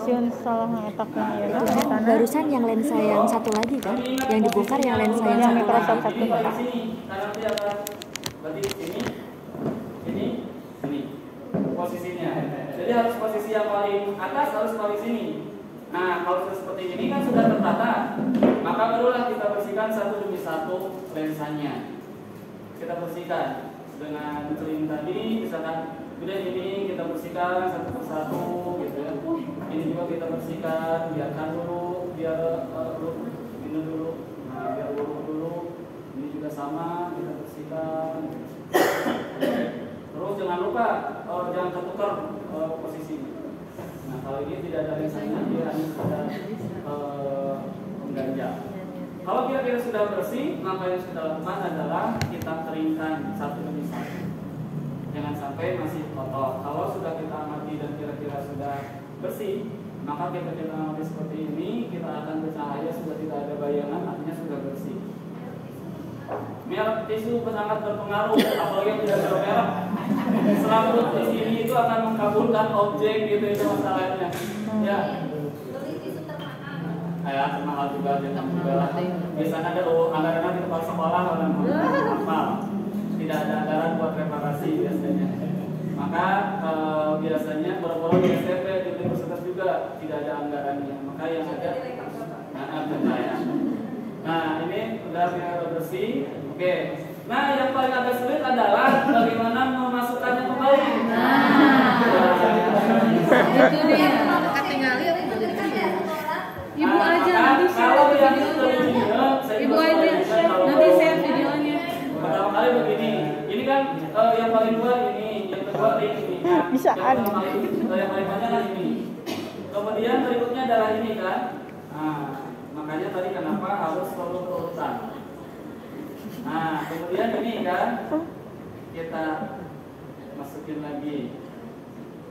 Siun salah ngetaknya ya kan? Barusan yang lensa yang satu lagi kan, yang dibongkar yang lensa yang satu Microsoft lagi. satu. di sini, karena nanti akan berarti ini posisinya. Jadi harus posisi yang paling atas, harus paling sini. Nah, kalau sudah seperti ini kan sudah tertata, maka barulah kita bersihkan satu demi satu lensanya. Kita bersihkan dengan clean tadi, misalkan kemudian ini kita bersihkan satu persatu, gitu ya. Ini juga kita bersihkan, biarkan dulu, biar ini dulu, nah biar dulu. Ini juga sama, kita bersihkan. Terus jangan lupa, jangan tertukar posisinya. Nah kalau ini tidak ada lensanya, dia hanya sudah mengganjal. Kalau kira-kira sudah bersih, maka yang kita lakukan adalah kita keringkan satu demi satu. Jangan sampai masih kotor. Kalau sudah kita amati dan kira-kira sudah bersih, maka kita amati seperti ini, kita akan bercahaya sudah tidak ada bayangan, artinya sudah bersih. Merek tisu sangat berpengaruh, apalagi yang tidak bermerek. Selambut di sini itu akan mengkabulkan objek, gitu itu masalahnya. Ya. Kayak mahal juga, jangan juga lah. Biasanya ada anggaran di tempat sekolah orang mahal. Tidak ada anggaran buat reparasi biasanya. Maka biasanya boro-boro di SMP di universitas juga tidak ada anggarannya. Maka yang ada nah ini udah bersih. Oke. Nah yang paling agak sulit adalah bagaimana memasukkannya kembali. Itu dia. Tinggal Ibu aja nanti share videonya. Ibu aja nanti share videonya. Pertama kali begini. Ini kan yang paling dua ini, yang kedua ini. Bisa yang paling banyak kan ini. Kemudian berikutnya adalah ini kan. Nah, makanya tadi kenapa harus selalu berurutan. Nah, kemudian ini kan kita masukin lagi.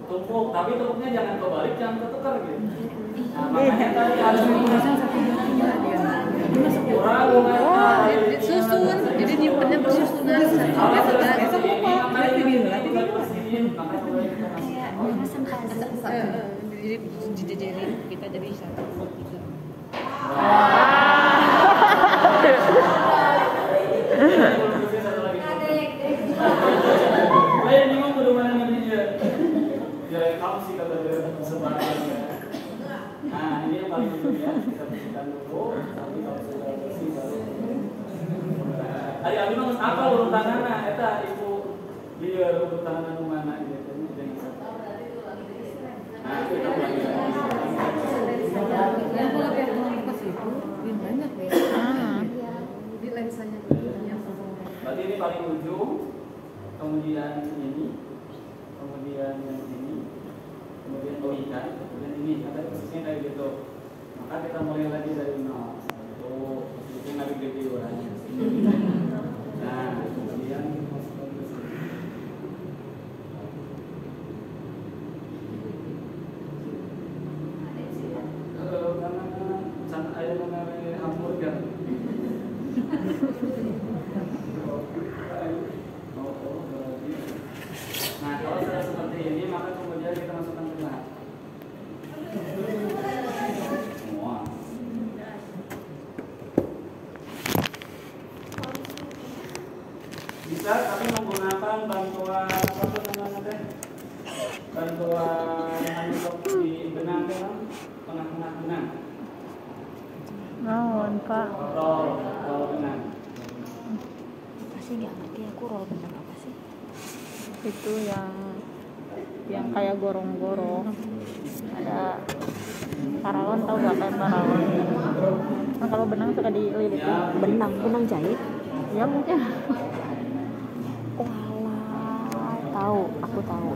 Tumpuk, tapi tumpuknya jangan kebalik, jangan ketukar gitu. Nah, makanya tadi harus kurang Susun, jadi nyimpennya bersusunan. kalau sudah Besok seperti ini, lupa. makanya Berarti kita berarti juga bersihin, makanya kemudian kita masuk. jadi dijejerin kita jadi satu. Saya bingung bagaimana dia. Ya kamu sih kata dia sebenarnya. Nah ini yang paling penting ya, kita bersihkan dulu. Tapi kalau sudah bersih baru. Abi mah apa urutanana? Eta ibu dia urutanana mana gitu. Nah kita lagi. Yang kalau kayak ke situ, yang banyak ya. Di lensanya yang Berarti ini paling ujung, kemudian ini, kemudian yang ini, kemudian ikan, kemudian ini. Kata posisinya kayak gitu. Maka kita mulai lagi dari nol. Satu, posisinya lagi gede orangnya. Nah, Bisa, tapi menggunakan bantuan apa namanya teh? Bantuan untuk di benang kan, tengah-tengah benang. Naon, Pak? Roll benang. Apa sih nggak ngerti aku roll benang apa sih? Itu yang kayak gorong-gorong. Ada paralon, tahu gak kayak paralon? Nah, kalau benang suka dililitin. Benang jahit. Ya mungkin. Walah, tahu, aku tahu.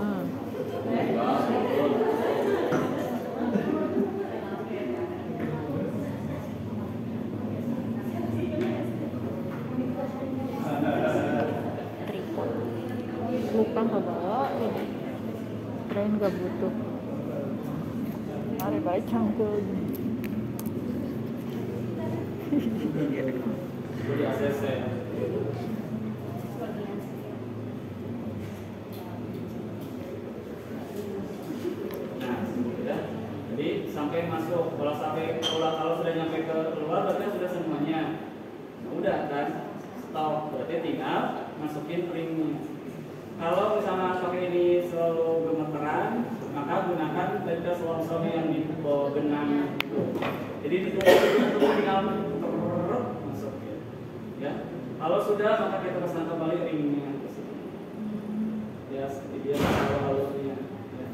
Tripod. Bukan kebawa ini. Kirain gak butuh. Mari baik cangkul. Jadi ACC. Nah, ya. Jadi sampai masuk, kalau sudah nyampe ke luar berarti sudah semuanya. Nah, udah kan? Stop, berarti tinggal masukin ringnya. Kalau misalnya pakai ini selalu gemeteran, maka gunakan tanda selong-selong yang di bawah benang itu. Jadi ditutup tinggal masukin. Ya. Kalau sudah maka kita pasang kembali ringnya ke sini. Ya, seperti dia alurnya. Ya.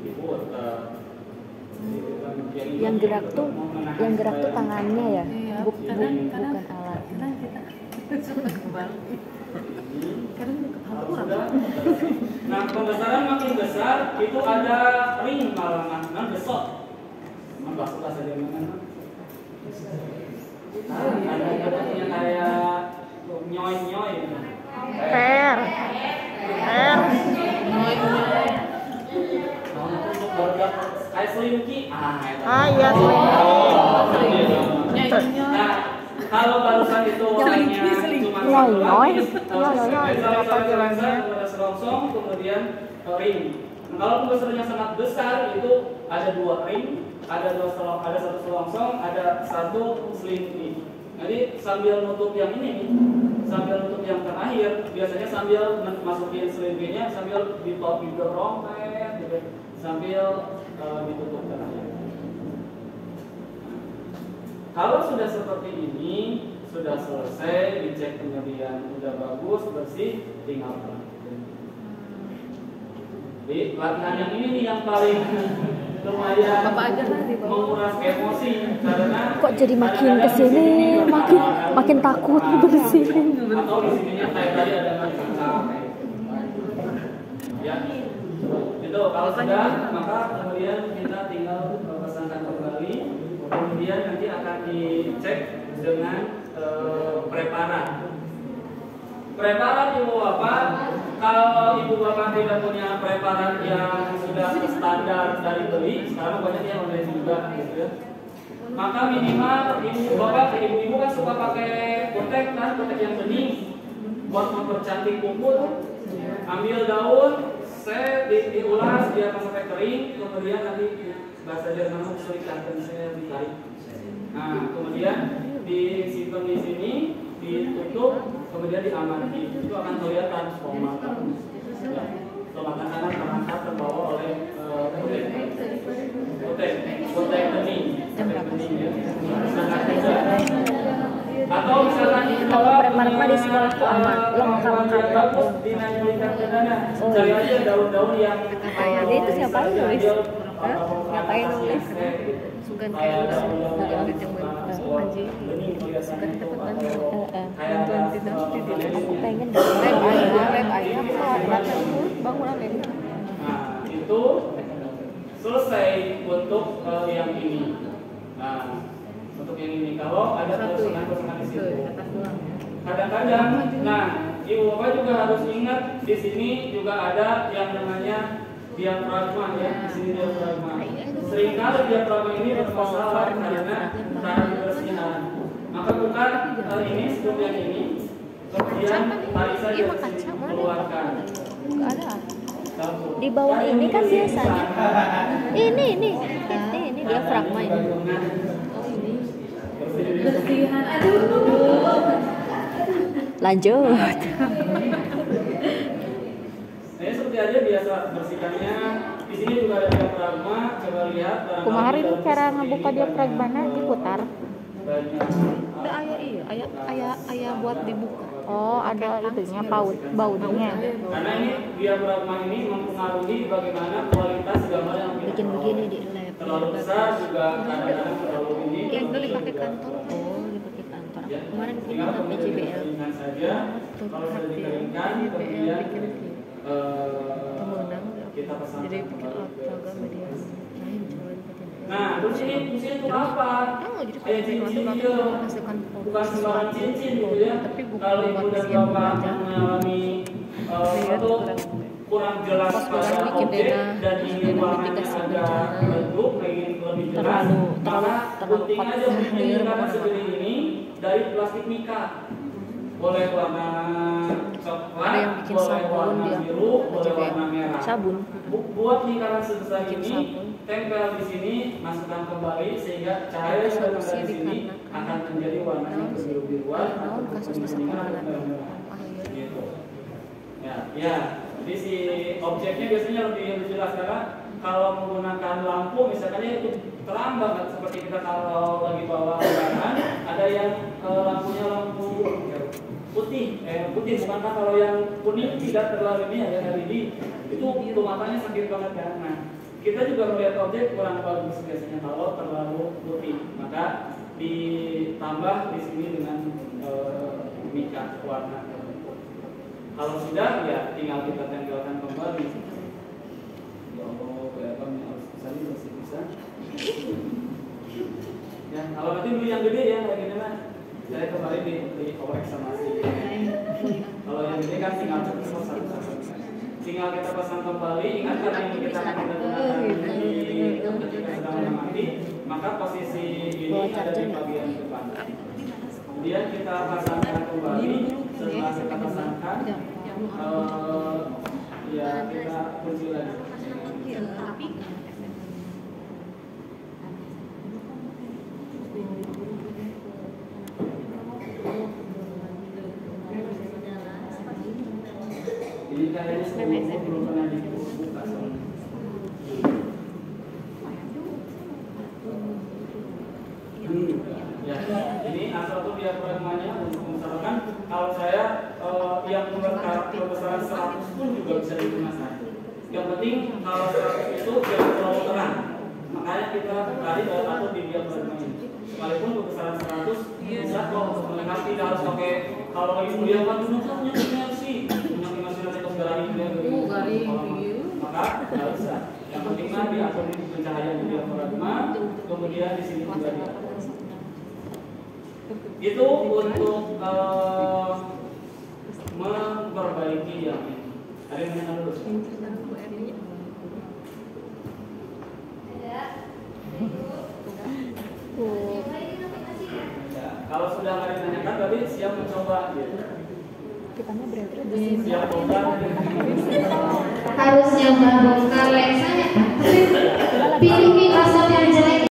Diputar. Yang gerak tuh tangannya ya, Iya, bukan alat. Kadang kita suka kebalik. Kadang Kalau sudah, nah pembesaran makin besar itu ada ring malah besok. Emang suka saja mana? Ada yang kayak nyoy. Per. Untuk produk kayak selimki, Iya, Nah, kalau barusan itu warnanya cuma satu lapis, selongsong, kemudian ring. Nah, kalau pembesarannya sangat besar itu ada 2 ring, ada satu selongsong, ada satu selimki. Jadi sambil nutup yang ini nih, sambil nutup yang terakhir, biasanya sambil masukin selimpinya, sambil didorong gitu, sambil ditutup terakhir. Kalau sudah seperti ini, sudah selesai, dicek kemudian udah bagus, bersih, tinggal pelantin. Jadi latihan yang ini nih yang paling lumayan menguras emosi karena Kok jadi makin kesini makin takut bersihin. atau di sininya kayak tadi ada macam ya. Itu kalau sudah maka kemudian kita tinggal pasangkan kembali. Kemudian nanti akan dicek dengan preparat. Preparat ibu bapak, kalau ibu bapak tidak punya preparat yang sudah standar dari beli, sekarang banyak yang online juga, gitu ya. Maka minimal ibu bapak, ibu kan suka pakai kutek kan, kutek yang bening, buat mempercantik kuku tuh. Ambil daun, diulas biar sampai kering, kemudian nanti bahasa Jerman serikatkan saya ditarik. Nah, kemudian disimpan di sini, ditutup, kemudian diamati. Itu akan kelihatan stomatan. Ya, stomatan kanan terangkat terbawa oleh kutek bening ya. Sangat mudah. Atau misalkan Kalau preparat mah di sekolahku aman, lengkap bagus dinyanyikan ke dana. Cari aja daun-daun yang Jadi itu siapa yang nulis? Ngapain nulis? Sugan kayak Anji. Sugan tepat bantuan tidak Aku pengen lab ayam bangunan ini. Nah, itu selesai untuk yang ini. Nah, untuk yang ini kalau ada perusahaan di situ. Kadang-kadang, nah, ibu bapak juga harus ingat di sini juga ada yang namanya diafragma ya. Di sini diafragma. Seringkali diafragma ini bermasalah karena kebersihan. Maka bukan ini sebelum yang ini, kemudian tarik saja di sini, keluarkan. ada. Di bawah ini kan biasanya. Ini diafragma ini. Bersihan aduh. Lanjut. Nah, ini seperti aja biasa bersihkannya. Di sini juga ada diafragma. Coba lihat. Kumaha ini cara ngebuka diafragmana diputar. Banyak. Ada ayah buat dibuka. Oh, ada itunya bautnya. Karena ini diafragma ini mempengaruhi bagaimana kualitas gambar yang kita Bikin peroleh. begini di lab. Terlalu besar juga kadang-kadang terlalu ini. Yang dulu dipakai kantor. Oh, dipakai kantor. Ya, Kemarin kita tinggal pakai kemudian JBL. dikeringkan saja. Kalau sudah dikeringkan, kemudian Kemenang. kita pasangkan Jadi bikin kembali. program dia. Nah, terus ini fungsinya untuk apa? Jadi Kayak cincin gitu. masukkan Bukan sembarang cincin gitu ya. Tapi bukan Kalau ibu buat dan siap bapak belajar. mengalami Lihat atau kurang jelas Pas pada kurang bikin objek dana, dan ingin warnanya mitigasi agak bencana. redup, ingin lebih jelas, maka gunting aja gunting lingkaran segede ini dari plastik mika. Boleh warna coklat, Ada yang bikin boleh sabun warna dia. biru, boleh warna merah. Sabun. Buat lingkaran sebesar Bikin ini, sabun. tempel di sini, masukkan kembali sehingga cahaya yang ada solusi di sini dikarenakan akan menjadi warnanya kebiru-biruan naon kasus di sekolah gitu. Ya. Jadi si objeknya biasanya lebih jelas karena kalau menggunakan lampu misalkan itu terang banget seperti kita kalau lagi bawa kendaraan ada yang lampunya lampu putih bukankah kalau yang kuning tidak terlalu ini ada LED itu tuh matanya sakit banget kan. Nah, kita juga melihat objek kurang bagus biasanya kalau terlalu putih, maka ditambah di sini dengan mika warna. Kalau sudah ya tinggal kita tempelkan kembali. Ya Allah, kelihatan harus bisa nih masih bisa. Ya, kalau nanti beli yang gede ya kayak gini mah. Saya kemarin dikorek sama si. Kalau yang gede kan tinggal pasang. Tinggal kita pasang kembali. Ingat karena ini kita akan gunakan ketika sedang mengamati, maka posisi ini ada di bagian depan. Kemudian kita pasangkan kembali. Setelah kita pasangkan, ya kita kunci lagi. Ini kayaknya sebelumnya belum pernah dibuka. Ya, ini asal tuh diafragmanya untuk misalkan kalau saya yang kebesaran 100 pun juga bisa digunakan. Yang penting kalau 100 itu jangan terlalu terang. Makanya kita tadi atau di diafragma ini. Sekalipun kebesaran 100 bisa kok untuk melihat tidak harus pakai kalau lagi kuliah kan punya sih punya masih nanti terus garing dia maka nggak bisa. Yang penting mah diatur di pencahayaan di diafragma, kemudian di sini juga diatur. Itu untuk memperbaiki yang ini. Ada yang menanya dulu? Ya, kalau sudah nggak ditanyakan, berarti siap mencoba. Gitu. Kitanya berarti Siap bongkar. Harus nyoba bongkar lensanya kan?